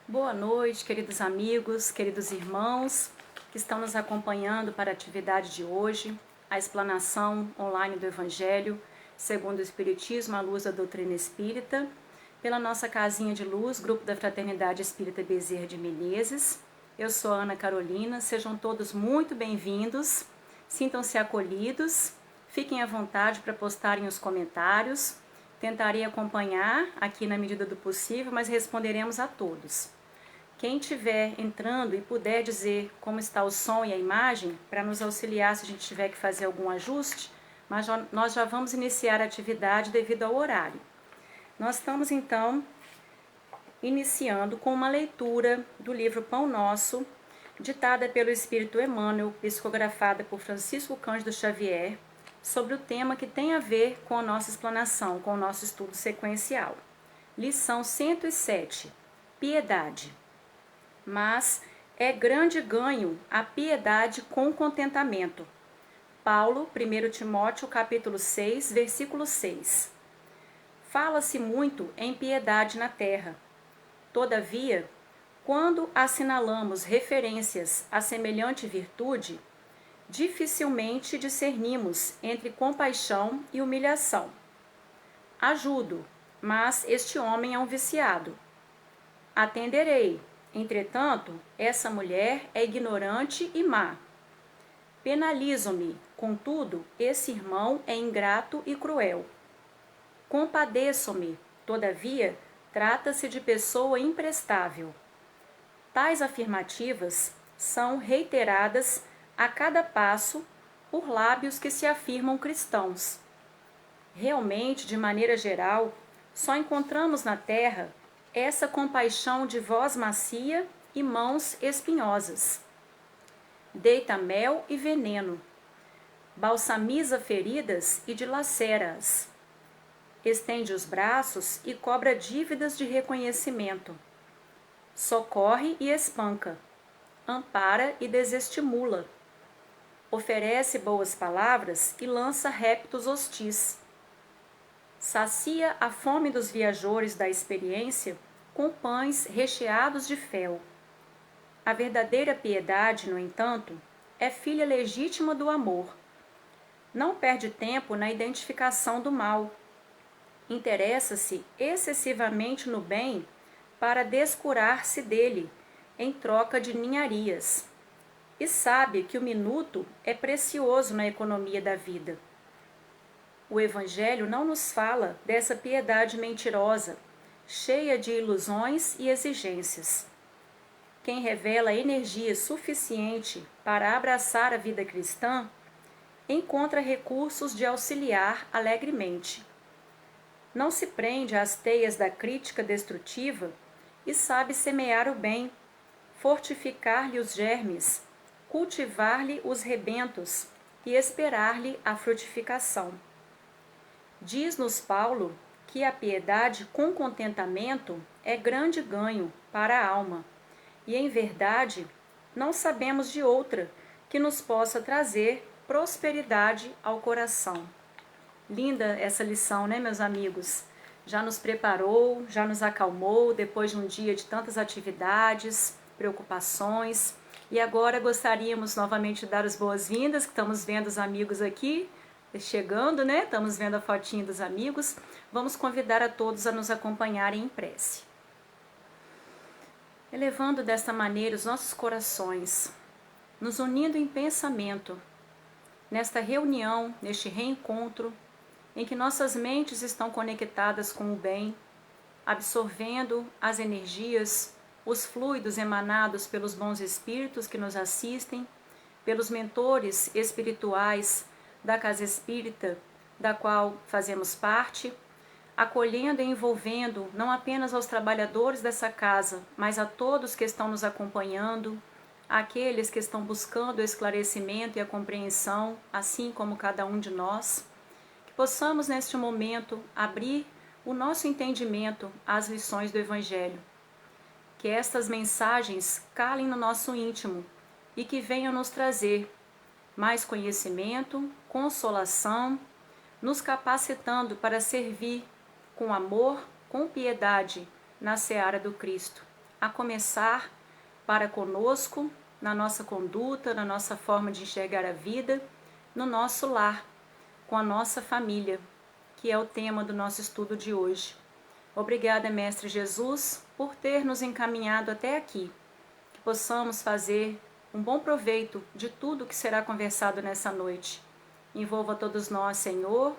Boa noite, queridos amigos, queridos irmãos que estão nos acompanhando para a atividade de hoje, a explanação online do Evangelho segundo o Espiritismo à luz da doutrina espírita, pela nossa casinha de luz, Grupo da Fraternidade Espírita Bezerra de Menezes. Eu sou a Ana Carolina, sejam todos muito bem-vindos, sintam-se acolhidos, fiquem à vontade para postarem os comentários. Tentarei acompanhar aqui na medida do possível, mas responderemos a todos. Quem estiver entrando e puder dizer como está o som e a imagem, para nos auxiliar se a gente tiver que fazer algum ajuste, mas nós já vamos iniciar a atividade devido ao horário. Nós estamos então iniciando com uma leitura do livro Pão Nosso, ditada pelo Espírito Emmanuel, psicografada por Francisco Cândido Xavier, sobre o tema que tem a ver com a nossa explanação, com o nosso estudo sequencial. Lição 107, Piedade. Mas é grande ganho a piedade com contentamento. Paulo, 1 Timóteo, capítulo 6, versículo 6. Fala-se muito em piedade na terra. Todavia, quando assinalamos referências a semelhante virtude, dificilmente discernimos entre compaixão e humilhação. Ajudo, mas este homem é um viciado. Atenderei. Entretanto, essa mulher é ignorante e má. Penalizo-me, contudo, esse irmão é ingrato e cruel. Compadeço-me, todavia, trata-se de pessoa imprestável. Tais afirmativas são reiteradas a cada passo por lábios que se afirmam cristãos. Realmente, de maneira geral, só encontramos na terra essa compaixão de voz macia e mãos espinhosas. Deita mel e veneno, balsamiza feridas e dilacera-as. Estende os braços e cobra dívidas de reconhecimento. Socorre e espanca, ampara e desestimula. Oferece boas palavras e lança reptos hostis. Sacia a fome dos viajores da experiência com pães recheados de fel. A verdadeira piedade, no entanto, é filha legítima do amor. Não perde tempo na identificação do mal. Interessa-se excessivamente no bem para descurar-se dele, em troca de ninharias. E sabe que o minuto é precioso na economia da vida. O Evangelho não nos fala dessa piedade mentirosa, cheia de ilusões e exigências. Quem revela energia suficiente para abraçar a vida cristã, encontra recursos de auxiliar alegremente. Não se prende às teias da crítica destrutiva e sabe semear o bem, fortificar-lhe os germes, cultivar-lhe os rebentos e esperar-lhe a frutificação. Diz-nos Paulo que a piedade com contentamento é grande ganho para a alma, e em verdade não sabemos de outra que nos possa trazer prosperidade ao coração. Linda essa lição, né, meus amigos? Já nos preparou, já nos acalmou depois de um dia de tantas atividades, preocupações, e agora gostaríamos novamente de dar as boas-vindas, que estamos vendo os amigos aqui chegando, né? Estamos vendo a fotinha dos amigos. Vamos convidar a todos a nos acompanharem em prece. Elevando desta maneira os nossos corações, nos unindo em pensamento, nesta reunião, neste reencontro, em que nossas mentes estão conectadas com o bem, absorvendo as energias, os fluidos emanados pelos bons espíritos que nos assistem, pelos mentores espirituais da Casa Espírita, da qual fazemos parte, acolhendo e envolvendo não apenas aos trabalhadores dessa casa, mas a todos que estão nos acompanhando, àqueles que estão buscando o esclarecimento e a compreensão, assim como cada um de nós, que possamos neste momento abrir o nosso entendimento às lições do Evangelho, que estas mensagens calem no nosso íntimo e que venham nos trazer mais conhecimento, consolação, nos capacitando para servir com amor, com piedade na seara do Cristo, a começar para conosco, na nossa conduta, na nossa forma de enxergar a vida, no nosso lar, com a nossa família, que é o tema do nosso estudo de hoje. Obrigada, Mestre Jesus, por ter nos encaminhado até aqui, que possamos fazer um bom proveito de tudo que será conversado nessa noite. Envolva todos nós, Senhor,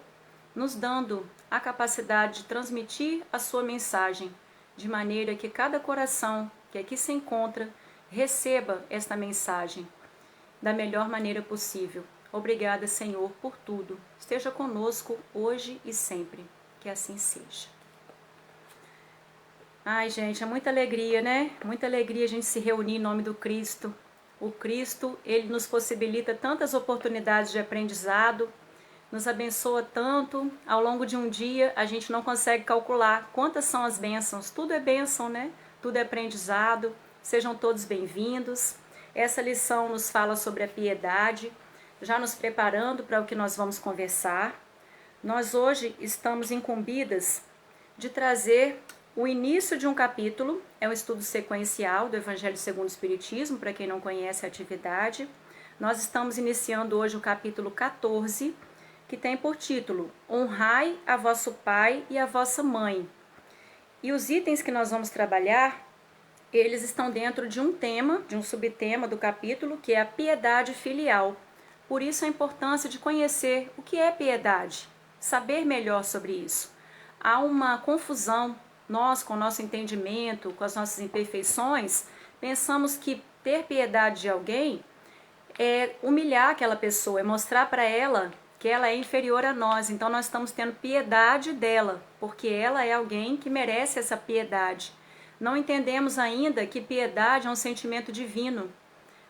nos dando a capacidade de transmitir a sua mensagem, de maneira que cada coração que aqui se encontra receba esta mensagem da melhor maneira possível. Obrigada, Senhor, por tudo. Esteja conosco hoje e sempre. Que assim seja. Ai, gente, é muita alegria, né? Muita alegria a gente se reunir em nome do Cristo. O Cristo, ele nos possibilita tantas oportunidades de aprendizado, nos abençoa tanto. Ao longo de um dia, a gente não consegue calcular quantas são as bênçãos. Tudo é bênção, né? Tudo é aprendizado. Sejam todos bem-vindos. Essa lição nos fala sobre a piedade, já nos preparando para o que nós vamos conversar. Nós hoje estamos incumbidas de trazer o início de um capítulo, é um estudo sequencial do Evangelho segundo o Espiritismo, para quem não conhece a atividade. Nós estamos iniciando hoje o capítulo 14, que tem por título Honrai a vosso pai e a vossa mãe. E os itens que nós vamos trabalhar, eles estão dentro de um tema, de um subtema do capítulo, que é a piedade filial. Por isso a importância de conhecer o que é piedade, saber melhor sobre isso. Há uma confusão. Nós, com o nosso entendimento, com as nossas imperfeições, pensamos que ter piedade de alguém é humilhar aquela pessoa, é mostrar para ela que ela é inferior a nós. Então nós estamos tendo piedade dela, porque ela é alguém que merece essa piedade. Não entendemos ainda que piedade é um sentimento divino.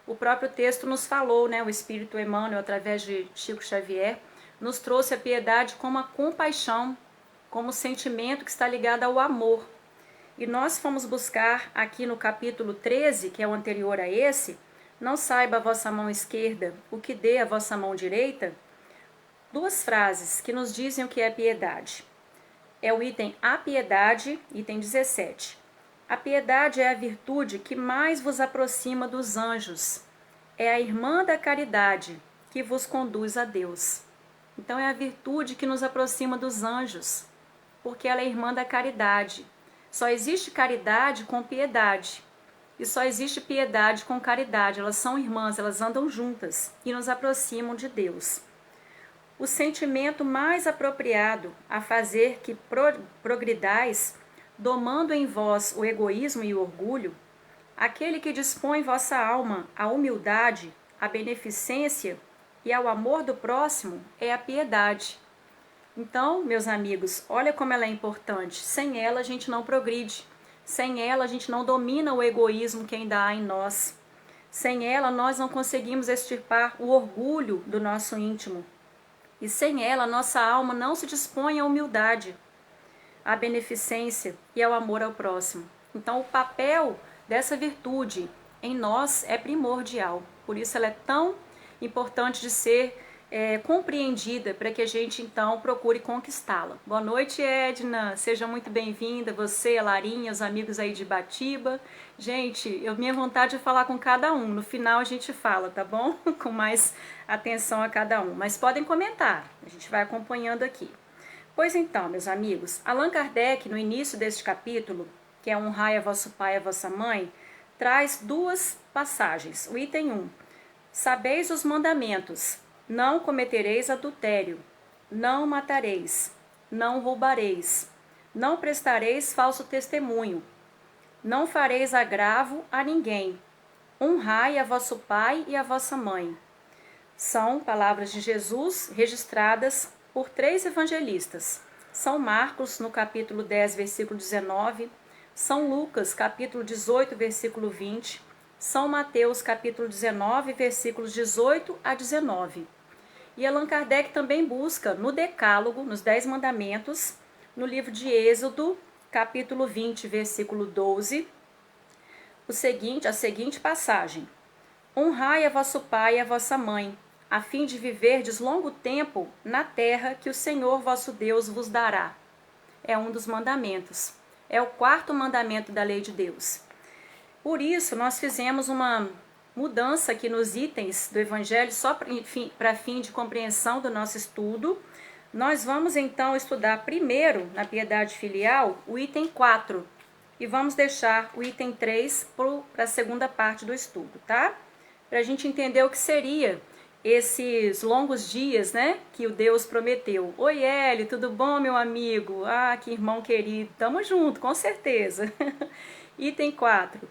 O próprio texto nos falou, né? O Espírito Emmanuel, através de Chico Xavier, nos trouxe a piedade como a compaixão, como sentimento que está ligado ao amor. E nós fomos buscar aqui no capítulo 13, que é o anterior a esse, não saiba a vossa mão esquerda o que dê a vossa mão direita, duas frases que nos dizem o que é piedade. É o item A piedade, item 17. A piedade é a virtude que mais vos aproxima dos anjos. É a irmã da caridade que vos conduz a Deus. Então é a virtude que nos aproxima dos anjos, porque ela é irmã da caridade. Só existe caridade com piedade. E só existe piedade com caridade. Elas são irmãs, elas andam juntas e nos aproximam de Deus. O sentimento mais apropriado a fazer que progridais, domando em vós o egoísmo e o orgulho, aquele que dispõe vossa alma à humildade, à beneficência e ao amor do próximo, é a piedade. Então, meus amigos, olha como ela é importante. Sem ela a gente não progride. Sem ela a gente não domina o egoísmo que ainda há em nós. Sem ela nós não conseguimos extirpar o orgulho do nosso íntimo. E sem ela nossa alma não se dispõe à humildade, à beneficência e ao amor ao próximo. Então o papel dessa virtude em nós é primordial. Por isso ela é tão importante de ser compreendida, para que a gente então procure conquistá-la. Boa noite, Edna, seja muito bem-vinda, você, a Larinha, os amigos aí de Batiba. Gente, minha vontade é falar com cada um, no final a gente fala, tá bom? Com mais atenção a cada um, mas podem comentar, a gente vai acompanhando aqui. Pois então, meus amigos, Allan Kardec, no início deste capítulo, que é Honrai a vosso pai e a vossa mãe, traz duas passagens. O item 1, sabeis os mandamentos: não cometereis adultério, não matareis, não roubareis, não prestareis falso testemunho, não fareis agravo a ninguém, honrai a vosso pai e a vossa mãe. São palavras de Jesus registradas por 3 evangelistas. São Marcos, no capítulo 10, versículo 19, São Lucas, capítulo 18, versículo 20, São Mateus, capítulo 19, versículos 18 a 19. E Allan Kardec também busca no Decálogo, nos 10 Mandamentos, no livro de Êxodo, capítulo 20, versículo 12, a seguinte passagem: honrai a vosso pai e a vossa mãe, a fim de viverdes longo tempo na terra que o Senhor vosso Deus vos dará. É um dos mandamentos. É o 4º mandamento da lei de Deus. Por isso, nós fizemos uma mudança aqui nos itens do Evangelho, só para fim de compreensão do nosso estudo. Nós vamos então estudar primeiro, na piedade filial, o item 4 e vamos deixar o item 3 para a segunda parte do estudo, tá? Para a gente entender o que seria esses longos dias, né, que o Deus prometeu. Oi, Eli, tudo bom, meu amigo? Ah, que irmão querido, tamo junto, com certeza. Item 4.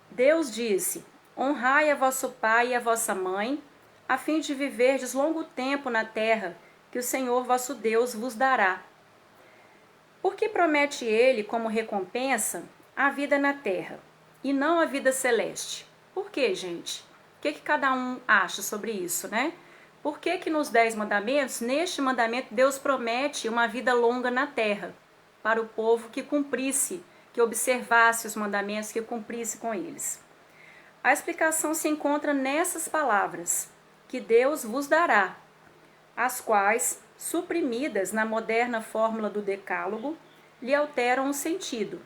Deus disse: honrai a vosso pai e a vossa mãe, a fim de viverdes longo tempo na terra, que o Senhor vosso Deus vos dará. Porque promete ele, como recompensa, a vida na terra, e não a vida celeste. Por quê, gente? O que cada um acha sobre isso, né? Por que nos 10 mandamentos, neste mandamento, Deus promete uma vida longa na terra, para o povo que cumprisse, que observasse os mandamentos, que cumprisse com eles? A explicação se encontra nessas palavras, que Deus vos dará, as quais, suprimidas na moderna fórmula do Decálogo, lhe alteram o sentido.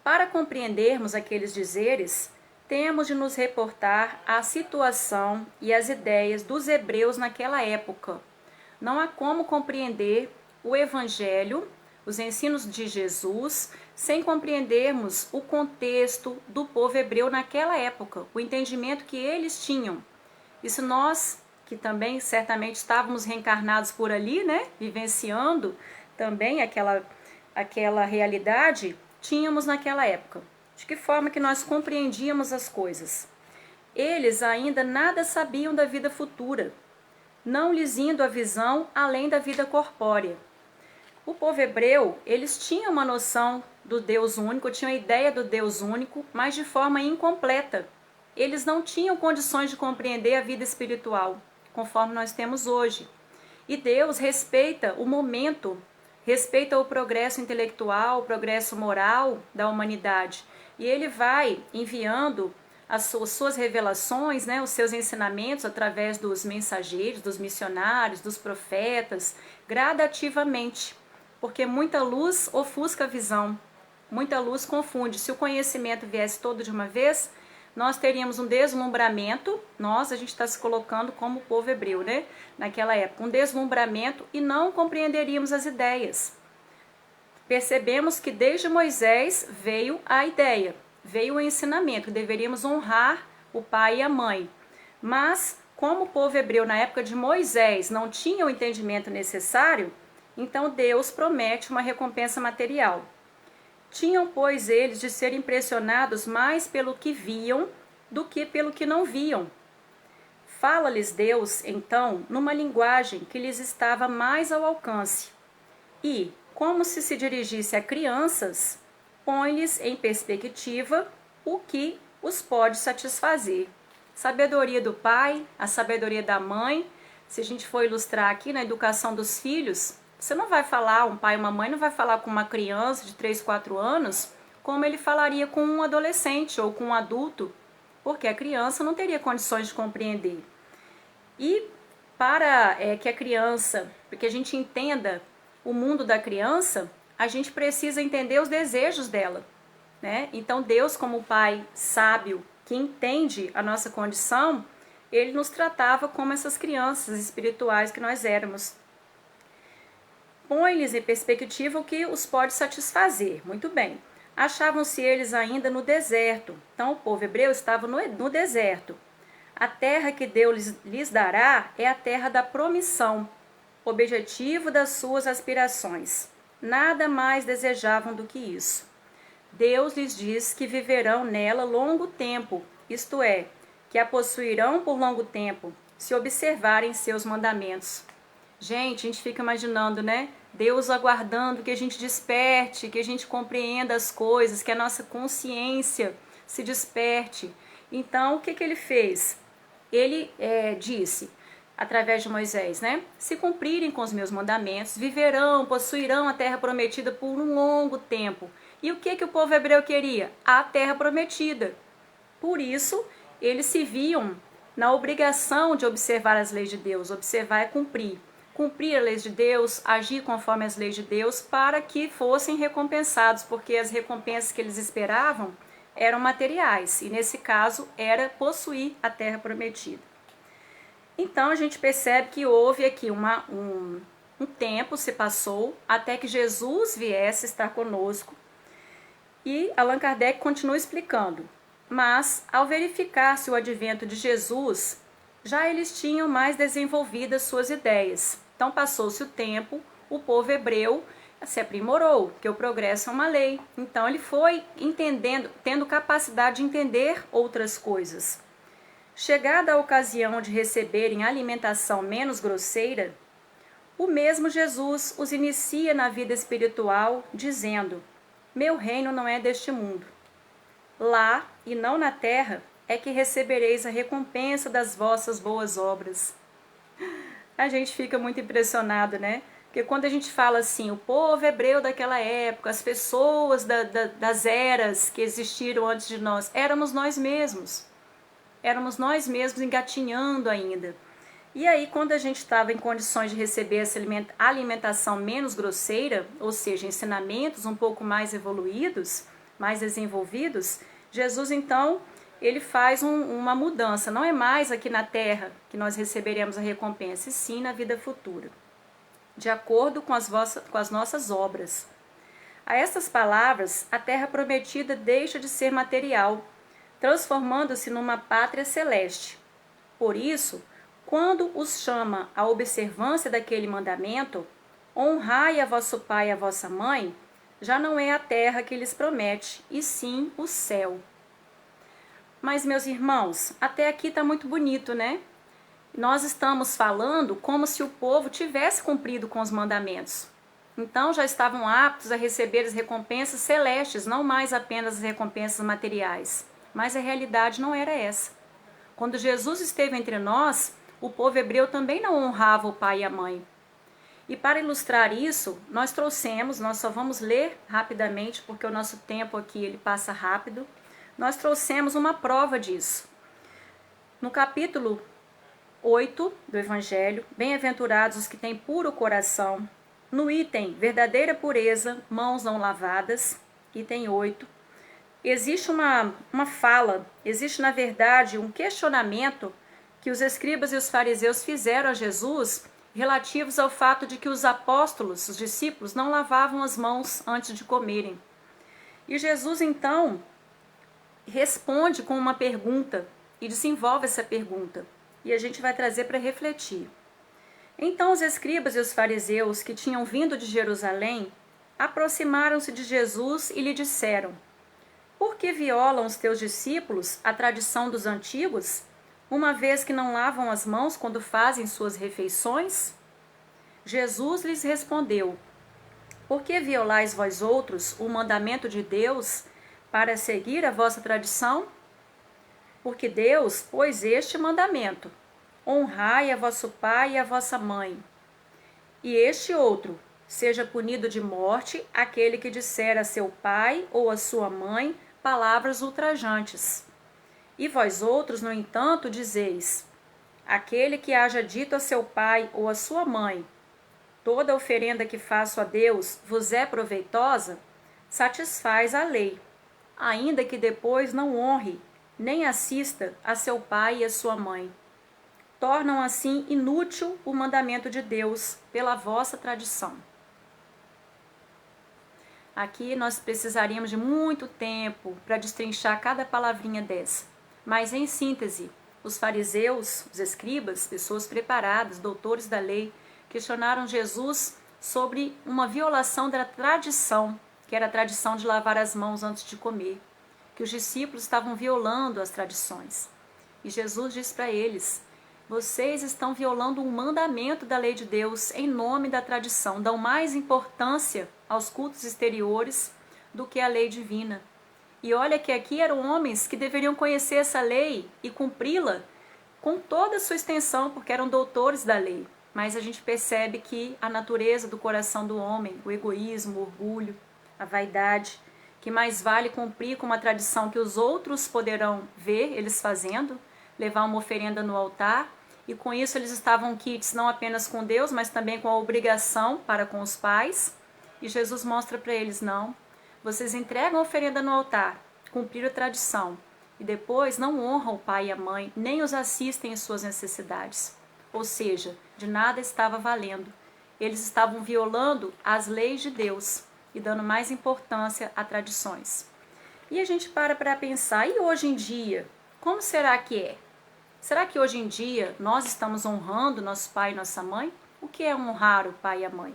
Para compreendermos aqueles dizeres, temos de nos reportar à situação e às ideias dos hebreus naquela época. Não há como compreender o Evangelho, os ensinos de Jesus, sem compreendermos o contexto do povo hebreu naquela época, o entendimento que eles tinham. Isso nós, que também certamente estávamos reencarnados por ali, né, vivenciando também aquela realidade, tínhamos naquela época. De que forma que nós compreendíamos as coisas? Eles ainda nada sabiam da vida futura, não lhes indo a visão além da vida corpórea. O povo hebreu, eles tinham uma noção do Deus único, tinham a ideia do Deus único, mas de forma incompleta. Eles não tinham condições de compreender a vida espiritual, conforme nós temos hoje. E Deus respeita o momento, respeita o progresso intelectual, o progresso moral da humanidade. E Ele vai enviando as suas revelações, né, os seus ensinamentos através dos mensageiros, dos missionários, dos profetas, gradativamente. Porque muita luz ofusca a visão, muita luz confunde. Se o conhecimento viesse todo de uma vez, nós teríamos um deslumbramento, a gente está se colocando como o povo hebreu, né? Naquela época, um deslumbramento e não compreenderíamos as ideias. Percebemos que desde Moisés veio a ideia, veio o ensinamento, que deveríamos honrar o pai e a mãe. Mas, como o povo hebreu na época de Moisés não tinha o entendimento necessário, então Deus promete uma recompensa material. Tinham, pois, eles de ser impressionados mais pelo que viam do que pelo que não viam. Fala-lhes Deus, então, numa linguagem que lhes estava mais ao alcance. E, como se dirigisse a crianças, põe-lhes em perspectiva o que os pode satisfazer. Sabedoria do pai, a sabedoria da mãe. Se a gente for ilustrar aqui na educação dos filhos, você não vai falar, um pai e uma mãe não vai falar com uma criança de 3, 4 anos como ele falaria com um adolescente ou com um adulto, porque a criança não teria condições de compreender. E para que a criança, para que a gente entenda o mundo da criança, a gente precisa entender os desejos dela, né? Então Deus, como pai sábio, que entende a nossa condição, ele nos tratava como essas crianças espirituais que nós éramos. Põe-lhes em perspectiva o que os pode satisfazer. Muito bem. Achavam-se eles ainda no deserto. Então, o povo hebreu estava no deserto. A terra que Deus lhes dará é a terra da promissão, objetivo das suas aspirações. Nada mais desejavam do que isso. Deus lhes diz que viverão nela longo tempo, isto é, que a possuirão por longo tempo, se observarem seus mandamentos. Gente, a gente fica imaginando, né? Deus aguardando que a gente desperte, que a gente compreenda as coisas, que a nossa consciência se desperte. Então, o que ele fez? Ele disse, através de Moisés, né? Se cumprirem com os meus mandamentos, viverão, possuirão a terra prometida por um longo tempo. E o que o povo hebreu queria? A terra prometida. Por isso, eles se viam na obrigação de observar as leis de Deus, observar e cumprir. Cumprir as leis de Deus, agir conforme as leis de Deus, para que fossem recompensados, porque as recompensas que eles esperavam eram materiais, e nesse caso era possuir a terra prometida. Então a gente percebe que houve aqui um tempo se passou até que Jesus viesse estar conosco, e Allan Kardec continua explicando. Mas, ao verificar-se o advento de Jesus, já eles tinham mais desenvolvidas suas ideias. Então passou-se o tempo, o povo hebreu se aprimorou, porque o progresso é uma lei. Então ele foi entendendo, tendo capacidade de entender outras coisas. Chegada a ocasião de receberem alimentação menos grosseira, o mesmo Jesus os inicia na vida espiritual, dizendo: meu reino não é deste mundo. Lá, e não na terra, é que recebereis a recompensa das vossas boas obras. A gente fica muito impressionado, né? Porque quando a gente fala assim, o povo hebreu daquela época, as pessoas das eras que existiram antes de nós, éramos nós mesmos. Éramos nós mesmos engatinhando ainda. E aí, quando a gente estava em condições de receber essa alimentação menos grosseira, ou seja, ensinamentos um pouco mais evoluídos, mais desenvolvidos, Jesus, então, ele faz uma mudança. Não é mais aqui na terra que nós receberemos a recompensa, e sim na vida futura, de acordo com as nossas obras. A estas palavras, a terra prometida deixa de ser material, transformando-se numa pátria celeste. Por isso, quando os chama à observância daquele mandamento, honrai a vosso pai e a vossa mãe, já não é a terra que lhes promete, e sim o céu. Mas, meus irmãos, até aqui está muito bonito, né? Nós estamos falando como se o povo tivesse cumprido com os mandamentos. Então já estavam aptos a receber as recompensas celestes, não mais apenas as recompensas materiais. Mas a realidade não era essa. Quando Jesus esteve entre nós, o povo hebreu também não honrava o pai e a mãe. E para ilustrar isso, nós só vamos ler rapidamente, porque o nosso tempo aqui ele passa rápido. Nós trouxemos uma prova disso. No capítulo 8 do Evangelho, bem-aventurados os que têm puro coração. No item verdadeira pureza, mãos não lavadas, item 8, existe uma fala, existe na verdade um questionamento que os escribas e os fariseus fizeram a Jesus relativos ao fato de que os apóstolos, os discípulos, não lavavam as mãos antes de comerem. E Jesus então responde com uma pergunta e desenvolve essa pergunta. E a gente vai trazer para refletir. Então os escribas e os fariseus que tinham vindo de Jerusalém aproximaram-se de Jesus e lhe disseram: por que violam os teus discípulos a tradição dos antigos, uma vez que não lavam as mãos quando fazem suas refeições? Jesus lhes respondeu: por que violais vós outros o mandamento de Deus para seguir a vossa tradição? Porque Deus pôs este mandamento: honrai a vosso pai e a vossa mãe. E este outro: seja punido de morte aquele que disser a seu pai ou a sua mãe palavras ultrajantes. E vós outros, no entanto, dizeis: aquele que haja dito a seu pai ou a sua mãe, toda oferenda que faço a Deus vos é proveitosa, satisfaz a lei, ainda que depois não honre, nem assista a seu pai e a sua mãe. Tornam assim inútil o mandamento de Deus pela vossa tradição. Aqui nós precisaríamos de muito tempo para destrinchar cada palavrinha dessa. Mas em síntese, os fariseus, os escribas, pessoas preparadas, doutores da lei, questionaram Jesus sobre uma violação da tradição, que era a tradição de lavar as mãos antes de comer, que os discípulos estavam violando as tradições. E Jesus disse para eles: vocês estão violando um mandamento da lei de Deus em nome da tradição, dão mais importância aos cultos exteriores do que à lei divina. E olha que aqui eram homens que deveriam conhecer essa lei e cumpri-la com toda a sua extensão, porque eram doutores da lei. Mas a gente percebe que a natureza do coração do homem, o egoísmo, o orgulho, a vaidade, que mais vale cumprir com uma tradição que os outros poderão ver eles fazendo, levar uma oferenda no altar, e com isso eles estavam quites não apenas com Deus, mas também com a obrigação para com os pais. E Jesus mostra para eles: não, vocês entregam a oferenda no altar, cumprir a tradição e depois não honram o pai e a mãe, nem os assistem em suas necessidades. Ou seja, de nada estava valendo. Eles estavam violando as leis de Deus e dando mais importância a tradições. E a gente para pensar, e hoje em dia, como será que é? Será que hoje em dia nós estamos honrando nosso pai e nossa mãe? O que é honrar o pai e a mãe?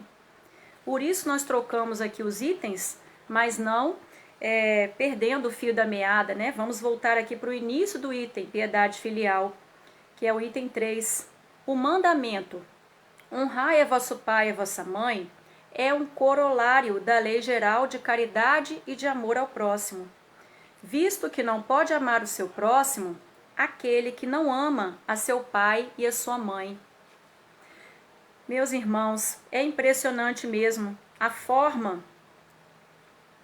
Por isso nós trocamos aqui os itens, mas não perdendo o fio da meada, né? Vamos voltar aqui para o início do item, piedade filial, que é o item 3. O mandamento, honrai a vosso pai e a vossa mãe, é um corolário da lei geral de caridade e de amor ao próximo. Visto que não pode amar o seu próximo, aquele que não ama a seu pai e a sua mãe. Meus irmãos, é impressionante mesmo a forma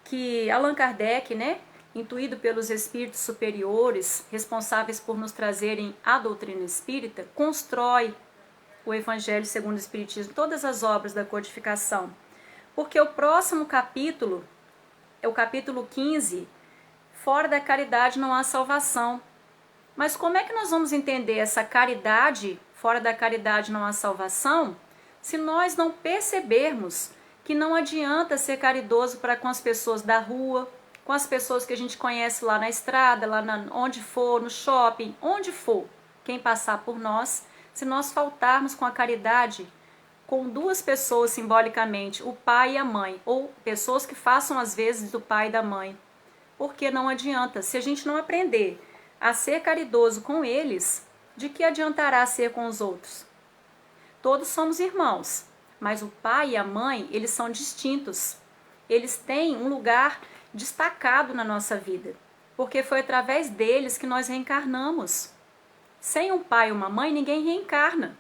que Allan Kardec, né, intuído pelos espíritos superiores, responsáveis por nos trazerem a doutrina espírita, constrói o Evangelho segundo o Espiritismo, todas as obras da codificação. Porque o próximo capítulo, é o capítulo 15, fora da caridade não há salvação. Mas como é que nós vamos entender essa caridade, fora da caridade não há salvação, se nós não percebermos que não adianta ser caridoso para com as pessoas da rua, com as pessoas que a gente conhece lá na estrada, onde for, no shopping, onde for, quem passar por nós, se nós faltarmos com a caridade com duas pessoas simbolicamente, o pai e a mãe, ou pessoas que façam as vezes do pai e da mãe, porque não adianta, se a gente não aprender a ser caridoso com eles, de que adiantará ser com os outros? Todos somos irmãos, mas o pai e a mãe, eles são distintos. Eles têm um lugar destacado na nossa vida, porque foi através deles que nós reencarnamos. Sem um pai e uma mãe, ninguém reencarna.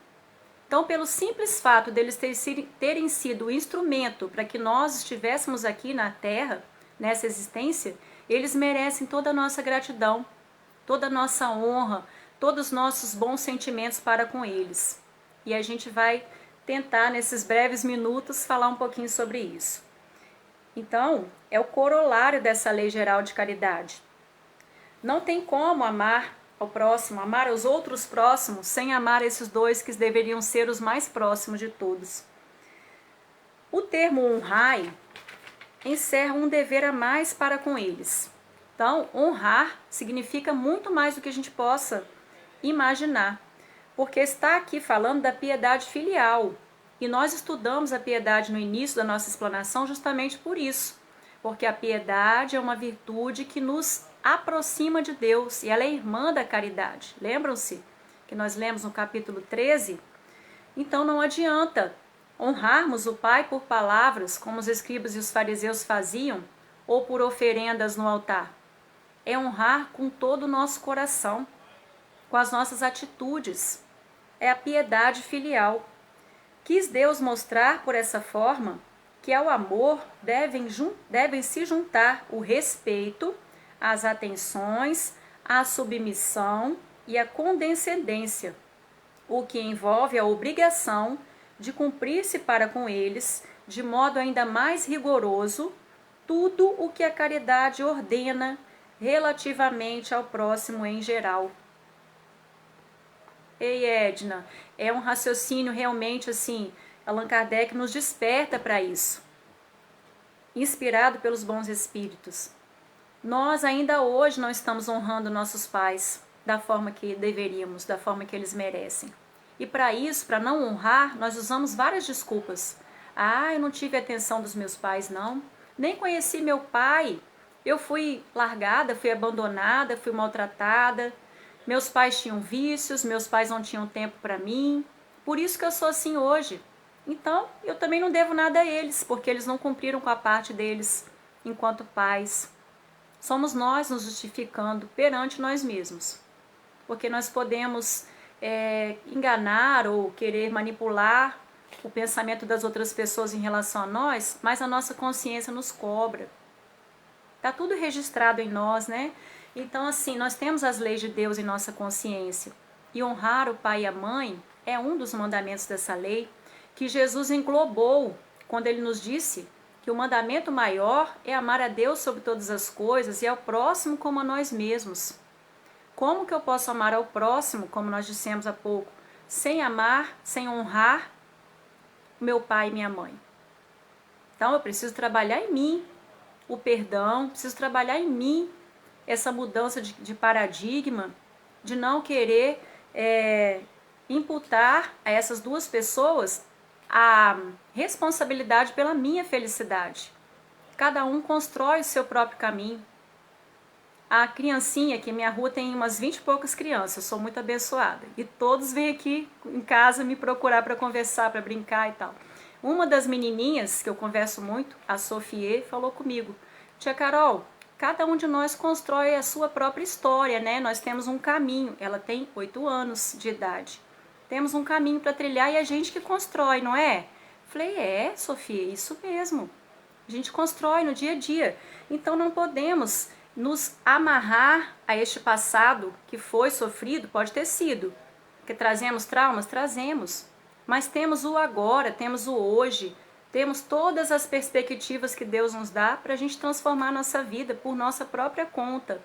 Então, pelo simples fato deles terem sido o instrumento para que nós estivéssemos aqui na Terra, nessa existência, eles merecem toda a nossa gratidão, toda a nossa honra, todos os nossos bons sentimentos para com eles. E a gente vai tentar, nesses breves minutos, falar um pouquinho sobre isso. Então, é o corolário dessa lei geral de caridade. Não tem como amar ao próximo, amar aos outros próximos, sem amar esses dois que deveriam ser os mais próximos de todos. O termo honrai encerra um dever a mais para com eles. Então, honrar significa muito mais do que a gente possa imaginar, porque está aqui falando da piedade filial. E nós estudamos a piedade no início da nossa explanação justamente por isso, porque a piedade é uma virtude que nos aproxima de Deus e ela é irmã da caridade. Lembram-se que nós lemos no capítulo 13? Então não adianta honrarmos o Pai por palavras, como os escribas e os fariseus faziam, ou por oferendas no altar. É honrar com todo o nosso coração, com as nossas atitudes. É a piedade filial. Quis Deus mostrar por essa forma que ao amor devem se juntar o respeito, as atenções, a submissão e a condescendência, o que envolve a obrigação de cumprir-se para com eles, de modo ainda mais rigoroso, tudo o que a caridade ordena relativamente ao próximo em geral. Ei, Edna, é um raciocínio realmente assim, Allan Kardec nos desperta para isso, inspirado pelos bons espíritos. Nós ainda hoje não estamos honrando nossos pais da forma que deveríamos, da forma que eles merecem. E para isso, para não honrar, nós usamos várias desculpas. Ah, eu não tive a atenção dos meus pais, não. Nem conheci meu pai. Eu fui largada, fui abandonada, fui maltratada. Meus pais tinham vícios, meus pais não tinham tempo para mim. Por isso que eu sou assim hoje. Então, eu também não devo nada a eles, porque eles não cumpriram com a parte deles enquanto pais. Somos nós nos justificando perante nós mesmos. Porque nós podemos enganar ou querer manipular o pensamento das outras pessoas em relação a nós, mas a nossa consciência nos cobra. Está tudo registrado em nós, né? Então, assim, nós temos as leis de Deus em nossa consciência. E honrar o pai e a mãe é um dos mandamentos dessa lei que Jesus englobou quando ele nos disse que o mandamento maior é amar a Deus sobre todas as coisas e ao próximo como a nós mesmos. Como que eu posso amar ao próximo, como nós dissemos há pouco, sem amar, sem honrar meu pai e minha mãe? Então eu preciso trabalhar em mim o perdão, preciso trabalhar em mim essa mudança de paradigma, de não querer imputar a essas duas pessoas a responsabilidade pela minha felicidade. Cada um constrói o seu próprio caminho. A criancinha, aqui minha rua tem umas 20 e poucas crianças, eu sou muito abençoada. E todos vêm aqui em casa me procurar para conversar, para brincar e tal. Uma das menininhas, que eu converso muito, a Sofia, falou comigo: tia Carol, cada um de nós constrói a sua própria história, né? Nós temos um caminho. Ela tem 8 anos de idade. Temos um caminho para trilhar e a gente que constrói, não é? Falei, Sofia, isso mesmo. A gente constrói no dia a dia. Então não podemos nos amarrar a este passado que foi sofrido, pode ter sido. Que trazemos traumas? Trazemos. Mas temos o agora, temos o hoje, temos todas as perspectivas que Deus nos dá para a gente transformar a nossa vida por nossa própria conta.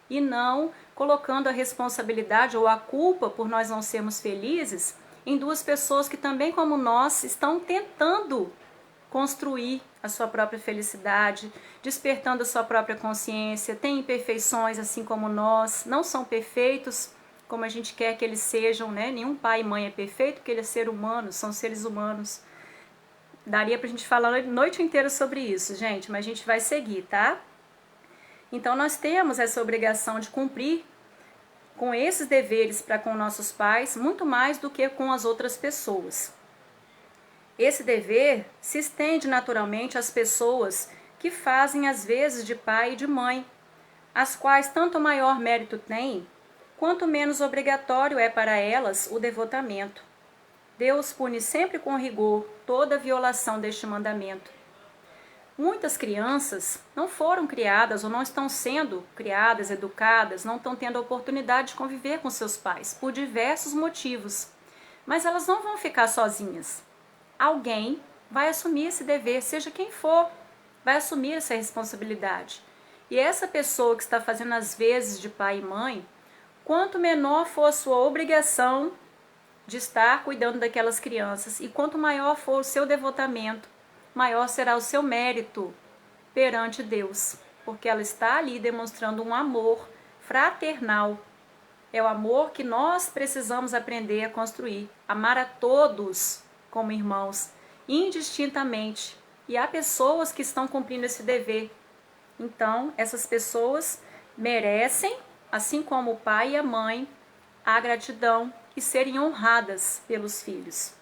E não colocando a responsabilidade ou a culpa por nós não sermos felizes em duas pessoas que também, como nós, estão tentando construir a sua própria felicidade, despertando a sua própria consciência, têm imperfeições assim como nós, não são perfeitos como a gente quer que eles sejam, né? Nenhum pai e mãe é perfeito, porque ele é ser humano, são seres humanos. Daria pra gente falar a noite inteira sobre isso, gente, mas a gente vai seguir, tá? Então nós temos essa obrigação de cumprir com esses deveres para com nossos pais, muito mais do que com as outras pessoas. Esse dever se estende naturalmente às pessoas que fazem as vezes de pai e de mãe, as quais tanto maior mérito têm, quanto menos obrigatório é para elas o devotamento. Deus pune sempre com rigor toda violação deste mandamento. Muitas crianças não foram criadas ou não estão sendo criadas, educadas, não estão tendo a oportunidade de conviver com seus pais, por diversos motivos. Mas elas não vão ficar sozinhas. Alguém vai assumir esse dever, seja quem for, vai assumir essa responsabilidade. E essa pessoa que está fazendo as vezes de pai e mãe, quanto menor for a sua obrigação de estar cuidando daquelas crianças e quanto maior for o seu devotamento, maior será o seu mérito perante Deus, porque ela está ali demonstrando um amor fraternal. É o amor que nós precisamos aprender a construir, amar a todos como irmãos, indistintamente. E há pessoas que estão cumprindo esse dever. Então, essas pessoas merecem, assim como o pai e a mãe, a gratidão e serem honradas pelos filhos.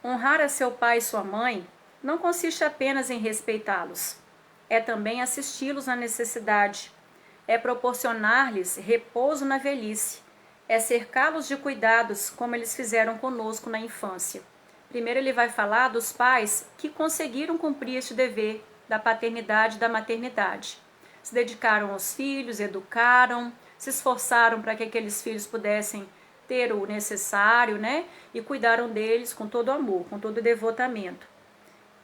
Honrar a seu pai e sua mãe não consiste apenas em respeitá-los, é também assisti-los na necessidade, é proporcionar-lhes repouso na velhice, é cercá-los de cuidados como eles fizeram conosco na infância. Primeiro ele vai falar dos pais que conseguiram cumprir este dever da paternidade e da maternidade. Se dedicaram aos filhos, educaram, se esforçaram para que aqueles filhos pudessem ter o necessário, né? E cuidaram deles com todo amor, com todo devotamento.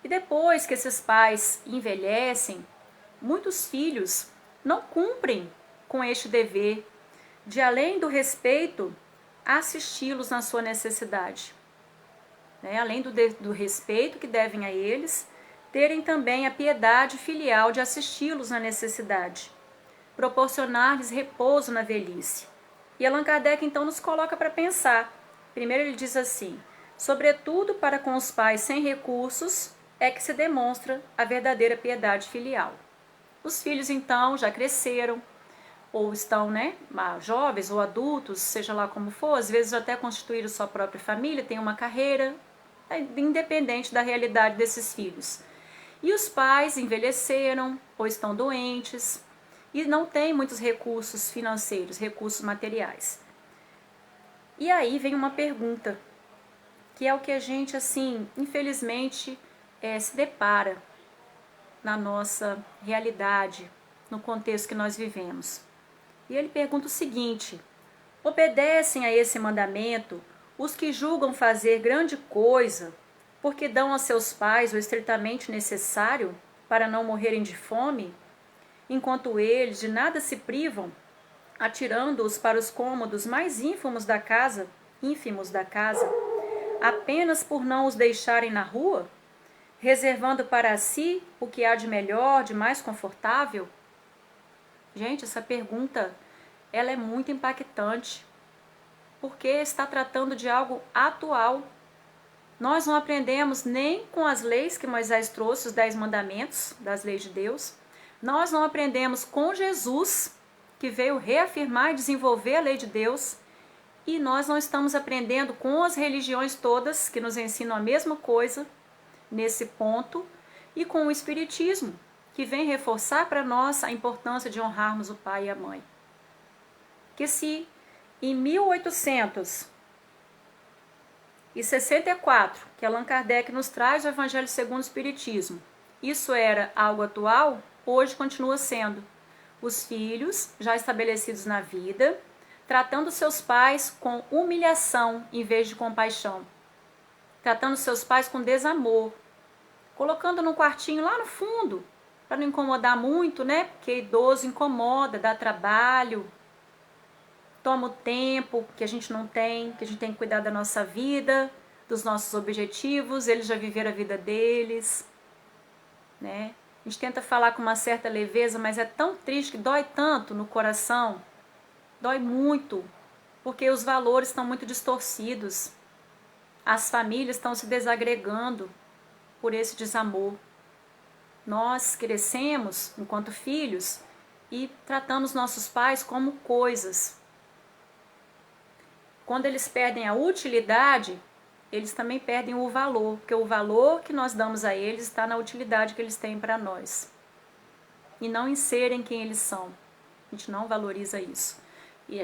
E depois que esses pais envelhecem, muitos filhos não cumprem com este dever de, além do respeito, assisti-los na sua necessidade. Né? Além do respeito que devem a eles, terem também a piedade filial de assisti-los na necessidade, proporcionar-lhes repouso na velhice. E Allan Kardec então nos coloca para pensar. Primeiro ele diz assim: sobretudo para com os pais sem recursos é que se demonstra a verdadeira piedade filial. Os filhos então já cresceram, ou estão, né, jovens ou adultos, seja lá como for, às vezes até constituíram sua própria família, têm uma carreira, independente da realidade desses filhos. E os pais envelheceram ou estão doentes e não têm muitos recursos financeiros, recursos materiais. E aí vem uma pergunta, que é o que a gente, assim, infelizmente, se depara na nossa realidade, no contexto que nós vivemos. E ele pergunta o seguinte: obedecem a esse mandamento os que julgam fazer grande coisa porque dão a seus pais o estritamente necessário para não morrerem de fome, enquanto eles de nada se privam, atirando-os para os cômodos mais ínfimos da casa, apenas por não os deixarem na rua, reservando para si o que há de melhor, de mais confortável? Gente, essa pergunta, ela é muito impactante, porque está tratando de algo atual. Nós não aprendemos nem com as leis que Moisés trouxe, os 10 mandamentos das leis de Deus. Nós não aprendemos com Jesus, que veio reafirmar e desenvolver a lei de Deus. E nós não estamos aprendendo com as religiões todas, que nos ensinam a mesma coisa nesse ponto, e com o Espiritismo, que vem reforçar para nós a importância de honrarmos o pai e a mãe. Que se em 1864, que Allan Kardec nos traz o Evangelho segundo o Espiritismo, isso era algo atual, hoje continua sendo. Os filhos, já estabelecidos na vida, tratando seus pais com humilhação em vez de compaixão, tratando seus pais com desamor, colocando num quartinho lá no fundo, para não incomodar muito, né? Porque idoso incomoda, dá trabalho, toma o tempo que a gente não tem, que a gente tem que cuidar da nossa vida, dos nossos objetivos, eles já viveram a vida deles, né? A gente tenta falar com uma certa leveza, mas é tão triste, que dói tanto no coração, dói muito, porque os valores estão muito distorcidos, as famílias estão se desagregando por esse desamor. Nós crescemos enquanto filhos e tratamos nossos pais como coisas. Quando eles perdem a utilidade, eles também perdem o valor, porque o valor que nós damos a eles está na utilidade que eles têm para nós, e não em serem quem eles são. A gente não valoriza isso. E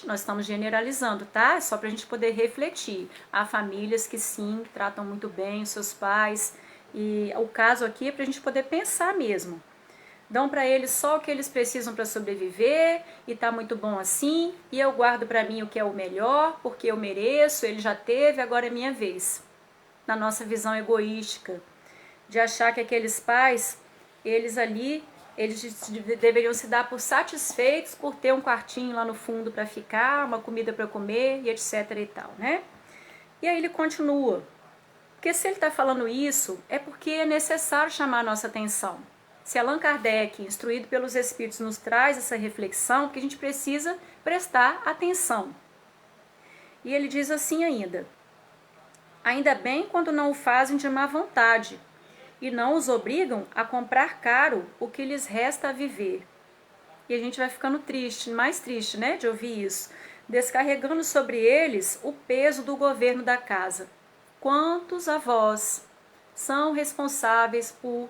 nós estamos generalizando, tá? É só para a gente poder refletir. Há famílias que sim, tratam muito bem os seus pais, e o caso aqui é para a gente poder pensar mesmo. Dão para eles só o que eles precisam para sobreviver, e tá muito bom assim, e eu guardo para mim o que é o melhor, porque eu mereço, ele já teve, agora é minha vez. Na nossa visão egoística, de achar que aqueles pais, eles deveriam se dar por satisfeitos por ter um quartinho lá no fundo para ficar, uma comida para comer e etc e tal, né? E aí ele continua, porque se ele está falando isso, é porque é necessário chamar a nossa atenção. Se Allan Kardec, instruído pelos Espíritos, nos traz essa reflexão, que a gente precisa prestar atenção. E ele diz assim ainda bem quando não o fazem de má vontade, e não os obrigam a comprar caro o que lhes resta a viver. E a gente vai ficando triste, mais triste, né, de ouvir isso, descarregando sobre eles o peso do governo da casa. Quantos avós são responsáveis por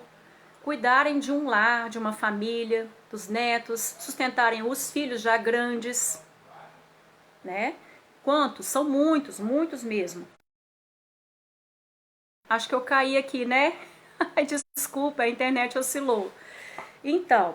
cuidarem de um lar, de uma família, dos netos, sustentarem os filhos já grandes, né? Quantos? São muitos, muitos mesmo. Acho que eu caí aqui, né? Desculpa, a internet oscilou. Então,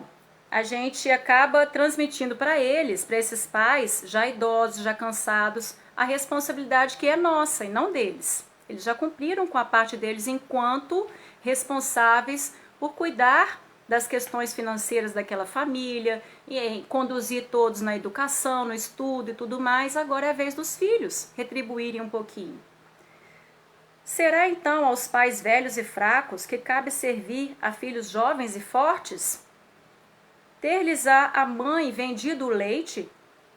a gente acaba transmitindo para eles, para esses pais já idosos, já cansados, a responsabilidade que é nossa e não deles. Eles já cumpriram com a parte deles enquanto responsáveis por cuidar das questões financeiras daquela família, e conduzir todos na educação, no estudo e tudo mais. Agora é a vez dos filhos retribuírem um pouquinho. Será então aos pais velhos e fracos que cabe servir a filhos jovens e fortes? Ter-lhes-á a mãe vendido o leite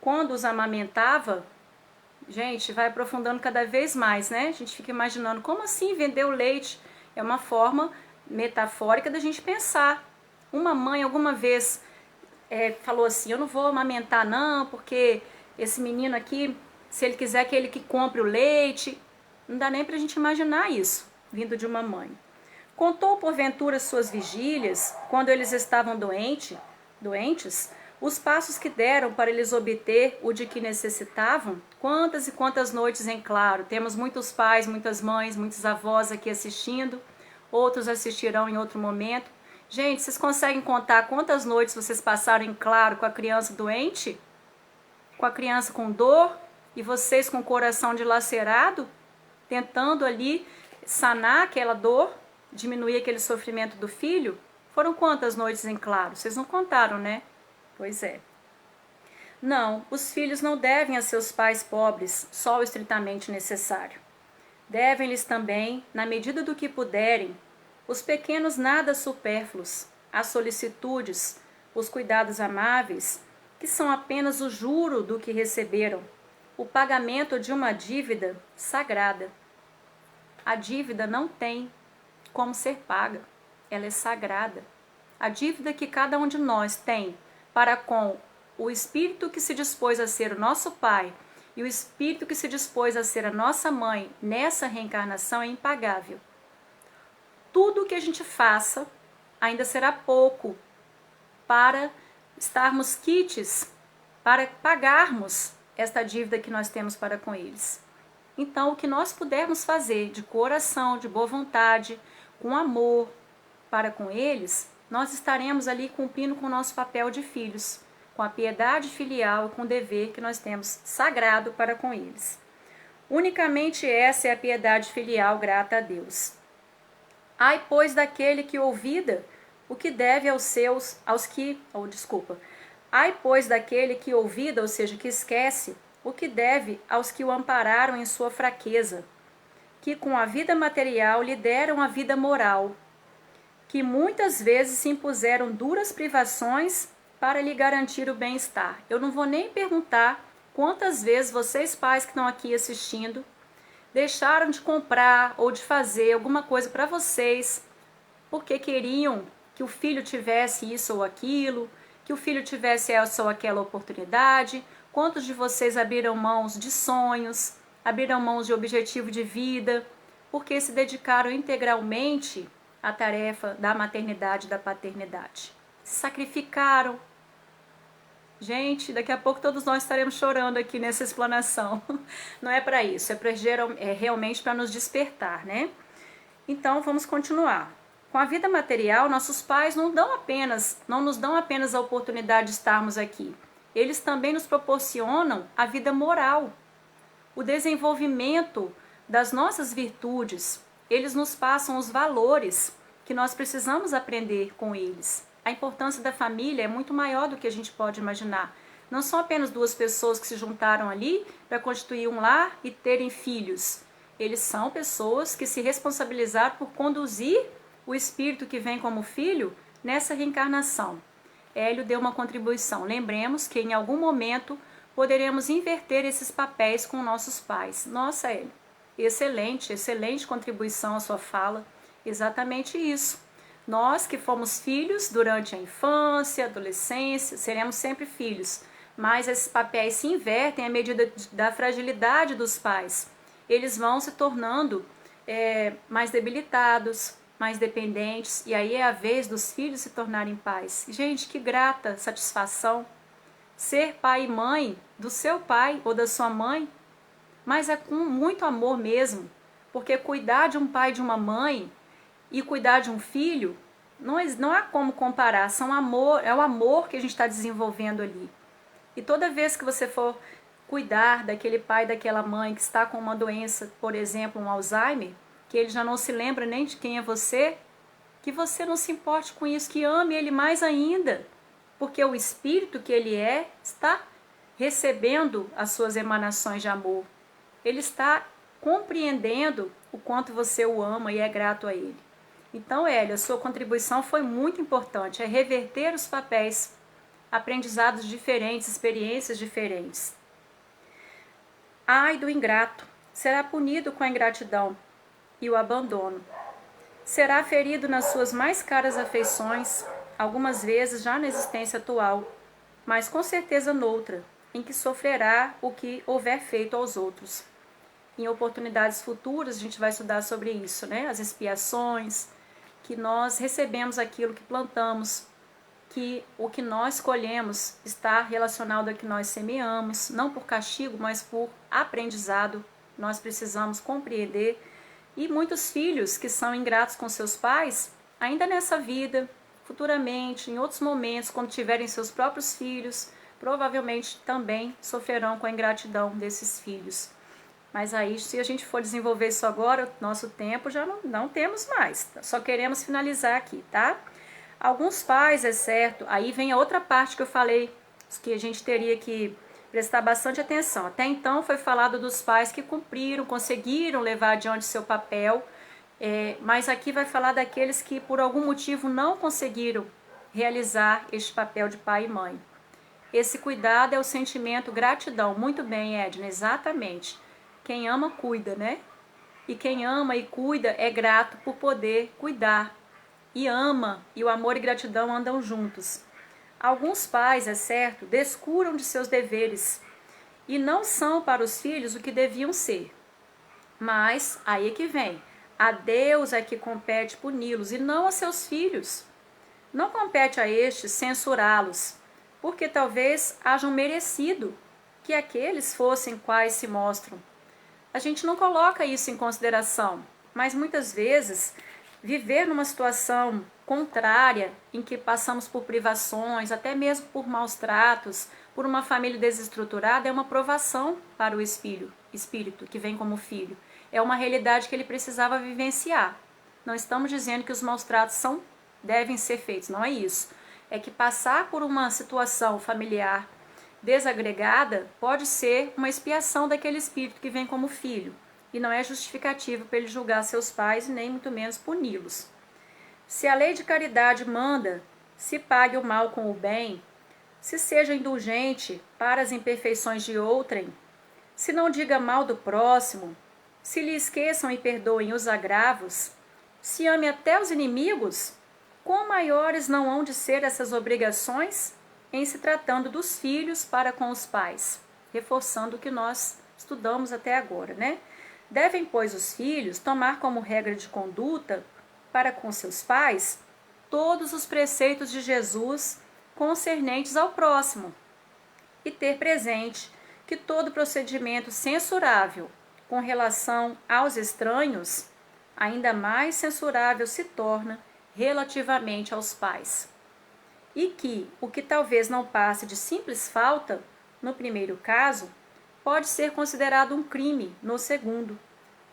quando os amamentava? Gente, vai aprofundando cada vez mais, né? A gente fica imaginando, como assim vender o leite? É uma forma metafórica da gente pensar. Uma mãe alguma vez falou assim, eu não vou amamentar não, porque esse menino aqui, se ele quiser que ele que compre o leite, não dá nem pra gente imaginar isso, vindo de uma mãe. Contou porventura suas vigílias, quando eles estavam doentes, os passos que deram para eles obter o de que necessitavam? Quantas e quantas noites em claro. Temos muitos pais, muitas mães, muitos avós aqui assistindo, outros assistirão em outro momento. Gente, vocês conseguem contar quantas noites vocês passaram em claro com a criança doente? Com a criança com dor? E vocês com o coração dilacerado? Tentando ali sanar aquela dor, diminuir aquele sofrimento do filho, foram quantas noites em claro? Vocês não contaram, né? Pois é. Não, os filhos não devem a seus pais pobres só o estritamente necessário. Devem-lhes também, na medida do que puderem, os pequenos nada supérfluos, as solicitudes, os cuidados amáveis, que são apenas o juro do que receberam, o pagamento de uma dívida sagrada. A dívida não tem como ser paga, ela é sagrada. A dívida que cada um de nós tem para com o Espírito que se dispôs a ser o nosso Pai e o Espírito que se dispôs a ser a nossa mãe nessa reencarnação é impagável. Tudo o que a gente faça ainda será pouco para estarmos quites, para pagarmos esta dívida que nós temos para com eles. Então, o que nós pudermos fazer de coração, de boa vontade, com amor para com eles, nós estaremos ali cumprindo com o nosso papel de filhos, com a piedade filial e com o dever que nós temos sagrado para com eles. Unicamente essa é a piedade filial grata a Deus. Ai, pois, daquele que ouvida o que deve Ai, pois, daquele que ouvida, ou seja, que esquece, o que deve aos que o ampararam em sua fraqueza, que com a vida material lhe deram a vida moral, que muitas vezes se impuseram duras privações para lhe garantir o bem-estar. Eu não vou nem perguntar quantas vezes vocês pais que estão aqui assistindo deixaram de comprar ou de fazer alguma coisa para vocês porque queriam que o filho tivesse isso ou aquilo, que o filho tivesse essa ou aquela oportunidade. Quantos de vocês abriram mãos de sonhos, abriram mãos de objetivo de vida, porque se dedicaram integralmente à tarefa da maternidade e da paternidade? Se sacrificaram. Gente, daqui a pouco todos nós estaremos chorando aqui nessa explanação. Não é para isso, é realmente para nos despertar, né? Então, vamos continuar. Com a vida material, nossos pais não nos dão apenas a oportunidade de estarmos aqui. Eles também nos proporcionam a vida moral, o desenvolvimento das nossas virtudes. Eles nos passam os valores que nós precisamos aprender com eles. A importância da família é muito maior do que a gente pode imaginar. Não são apenas duas pessoas que se juntaram ali para constituir um lar e terem filhos. Eles são pessoas que se responsabilizaram por conduzir o espírito que vem como filho nessa reencarnação. Hélio deu uma contribuição. Lembremos que em algum momento poderemos inverter esses papéis com nossos pais. Nossa, Hélio, excelente contribuição à sua fala. Exatamente isso. Nós que fomos filhos durante a infância, adolescência, seremos sempre filhos. Mas esses papéis se invertem à medida da fragilidade dos pais. Eles vão se tornando mais debilitados, mais dependentes, e aí é a vez dos filhos se tornarem pais. Gente, que grata satisfação ser pai e mãe do seu pai ou da sua mãe, mas é com muito amor mesmo, porque cuidar de um pai e de uma mãe e cuidar de um filho, não há como comparar, é o amor que a gente está desenvolvendo ali. E toda vez que você for cuidar daquele pai, daquela mãe que está com uma doença, por exemplo, um Alzheimer, que ele já não se lembra nem de quem é você, que você não se importe com isso, que ame ele mais ainda, porque o espírito que ele está recebendo as suas emanações de amor. Ele está compreendendo o quanto você o ama e é grato a ele. Então, Hélio, a sua contribuição foi muito importante, é reverter os papéis, aprendizados diferentes, experiências diferentes. Ai do ingrato, será punido com a ingratidão e o abandono. Será ferido nas suas mais caras afeições, algumas vezes já na existência atual, mas com certeza noutra, em que sofrerá o que houver feito aos outros. Em oportunidades futuras a gente vai estudar sobre isso, né? As expiações, que nós recebemos aquilo que plantamos, que o que nós colhemos está relacionado ao que nós semeamos, não por castigo, mas por aprendizado. Nós precisamos compreender. E muitos filhos que são ingratos com seus pais, ainda nessa vida, futuramente, em outros momentos, quando tiverem seus próprios filhos, provavelmente também sofrerão com a ingratidão desses filhos. Mas aí, se a gente for desenvolver isso agora, o nosso tempo já não temos mais. Só queremos finalizar aqui, tá? Alguns pais, é certo, aí vem a outra parte que eu falei, que a gente teria que prestar bastante atenção. Até então foi falado dos pais que cumpriram, conseguiram levar adiante seu papel, mas aqui vai falar daqueles que por algum motivo não conseguiram realizar este papel de pai e mãe. Esse cuidado é o sentimento gratidão. Muito bem, Edna, exatamente. Quem ama, cuida, né? E quem ama e cuida é grato por poder cuidar. E ama, e o amor e gratidão andam juntos. Alguns pais, é certo, descuram de seus deveres e não são para os filhos o que deviam ser. Mas, aí é que vem, a Deus é que compete puni-los e não a seus filhos. Não compete a estes censurá-los, porque talvez hajam merecido que aqueles fossem quais se mostram. A gente não coloca isso em consideração, mas muitas vezes viver numa situação contrária, em que passamos por privações, até mesmo por maus tratos, por uma família desestruturada, é uma provação para o espírito que vem como filho. É uma realidade que ele precisava vivenciar. Não estamos dizendo que os maus tratos devem ser feitos, não é isso. É que passar por uma situação familiar desagregada pode ser uma expiação daquele espírito que vem como filho, e não é justificativo para ele julgar seus pais e nem muito menos puni-los. Se a lei de caridade manda, se pague o mal com o bem, se seja indulgente para as imperfeições de outrem, se não diga mal do próximo, se lhe esqueçam e perdoem os agravos, se ame até os inimigos, quão maiores não hão de ser essas obrigações em se tratando dos filhos para com os pais, reforçando o que nós estudamos até agora, né? Devem, pois, os filhos tomar como regra de conduta para com seus pais todos os preceitos de Jesus concernentes ao próximo e ter presente que todo procedimento censurável com relação aos estranhos, ainda mais censurável se torna relativamente aos pais. E que o que talvez não passe de simples falta, no primeiro caso, pode ser considerado um crime no segundo,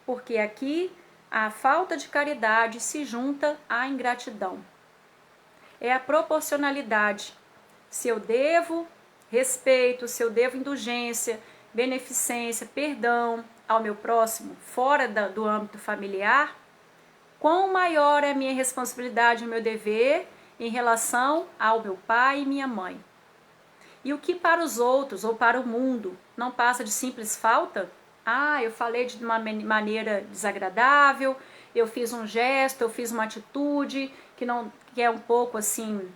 porque aqui a falta de caridade se junta à ingratidão. É a proporcionalidade. Se eu devo respeito, se eu devo indulgência, beneficência, perdão ao meu próximo fora do âmbito familiar, quão maior é a minha responsabilidade e o meu dever em relação ao meu pai e minha mãe. E o que para os outros ou para o mundo não passa de simples falta? Eu falei de uma maneira desagradável, eu fiz um gesto, eu fiz uma atitude que é um pouco assim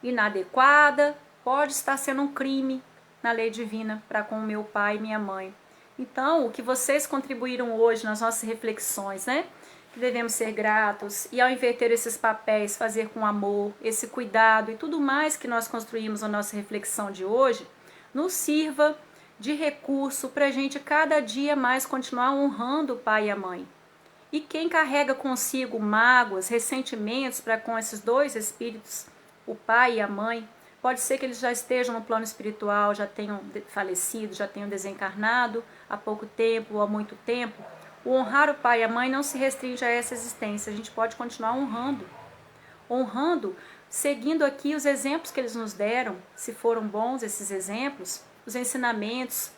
inadequada, pode estar sendo um crime na lei divina para com o meu pai e minha mãe. Então, o que vocês contribuíram hoje nas nossas reflexões, né? Que devemos ser gratos e ao inverter esses papéis, fazer com amor, esse cuidado e tudo mais que nós construímos na nossa reflexão de hoje, nos sirva de recurso para a gente cada dia mais continuar honrando o pai e a mãe. E quem carrega consigo mágoas, ressentimentos para com esses dois espíritos, o pai e a mãe, pode ser que eles já estejam no plano espiritual, já tenham falecido, já tenham desencarnado há pouco tempo ou há muito tempo. O honrar o pai e a mãe não se restringe a essa existência, a gente pode continuar honrando, seguindo aqui os exemplos que eles nos deram, se foram bons esses exemplos, os ensinamentos.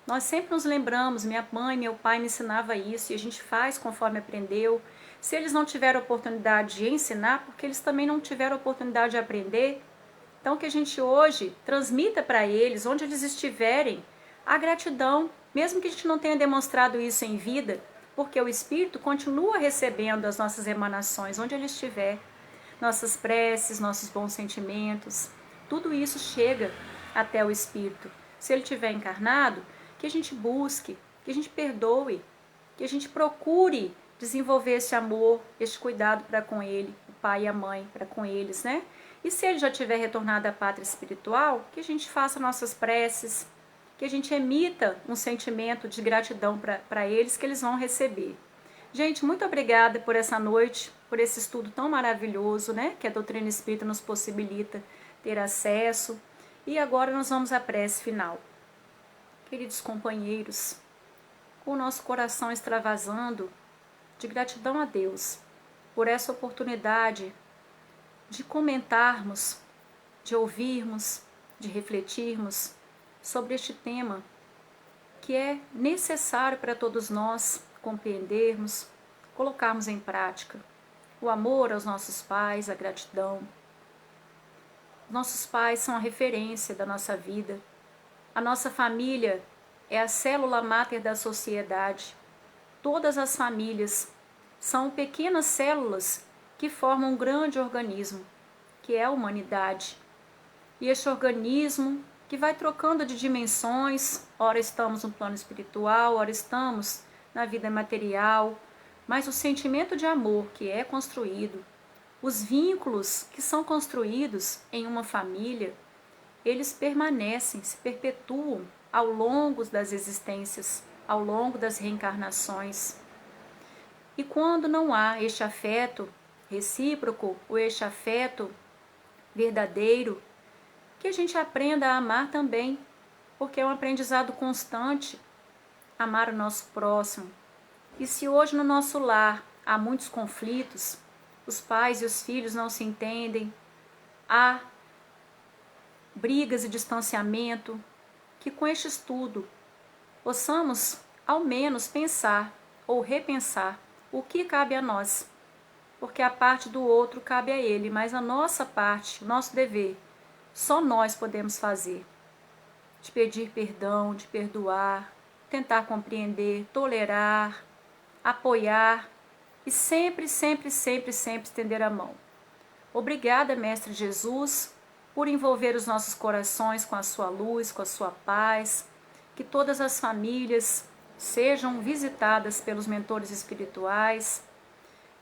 Nós sempre nos lembramos, minha mãe, meu pai me ensinava isso e a gente faz conforme aprendeu. Se eles não tiveram oportunidade de ensinar, porque eles também não tiveram oportunidade de aprender, então que a gente hoje transmita para eles, onde eles estiverem, a gratidão, mesmo que a gente não tenha demonstrado isso em vida, porque o Espírito continua recebendo as nossas emanações, onde ele estiver, nossas preces, nossos bons sentimentos, tudo isso chega até o Espírito. Se ele estiver encarnado, que a gente busque, que a gente perdoe, que a gente procure desenvolver esse amor, esse cuidado para com ele, o pai e a mãe para com eles, né? E se ele já tiver retornado à pátria espiritual, que a gente faça nossas preces, que a gente emita um sentimento de gratidão para eles que eles vão receber. Gente, muito obrigada por essa noite, por esse estudo tão maravilhoso, né? Que a doutrina espírita nos possibilita ter acesso. E agora nós vamos à prece final. Queridos companheiros, com o nosso coração extravasando de gratidão a Deus por essa oportunidade de comentarmos, de ouvirmos, de refletirmos sobre este tema que é necessário para todos nós compreendermos, colocarmos em prática. O amor aos nossos pais, a gratidão. Nossos pais são a referência da nossa vida. A nossa família é a célula máter da sociedade. Todas as famílias são pequenas células que formam um grande organismo, que é a humanidade. E este organismo que vai trocando de dimensões, ora estamos no plano espiritual, ora estamos na vida material, mas o sentimento de amor que é construído, os vínculos que são construídos em uma família, eles permanecem, se perpetuam ao longo das existências, ao longo das reencarnações. E quando não há este afeto recíproco, ou este afeto verdadeiro, que a gente aprenda a amar também, porque é um aprendizado constante, amar o nosso próximo. E se hoje no nosso lar há muitos conflitos, os pais e os filhos não se entendem, há brigas e distanciamento, que com este estudo possamos ao menos pensar ou repensar o que cabe a nós, porque a parte do outro cabe a ele, mas a nossa parte, nosso dever, só nós podemos fazer, de pedir perdão, de perdoar, tentar compreender, tolerar, apoiar e sempre, sempre, sempre, sempre estender a mão. Obrigada, Mestre Jesus, por envolver os nossos corações com a sua luz, com a sua paz, que todas as famílias sejam visitadas pelos mentores espirituais,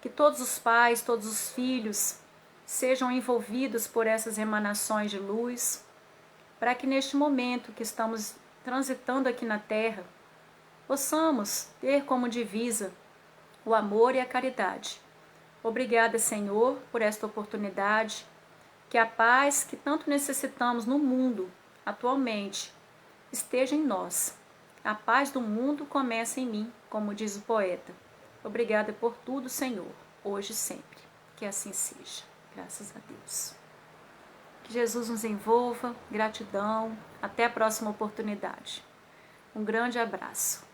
que todos os pais, todos os filhos sejam envolvidos por essas emanações de luz, para que neste momento que estamos transitando aqui na Terra, possamos ter como divisa o amor e a caridade. Obrigada, Senhor, por esta oportunidade, que a paz que tanto necessitamos no mundo atualmente esteja em nós. A paz do mundo começa em mim, como diz o poeta. Obrigada por tudo, Senhor, hoje e sempre. Que assim seja. Graças a Deus. Que Jesus nos envolva. Gratidão. Até a próxima oportunidade. Um grande abraço.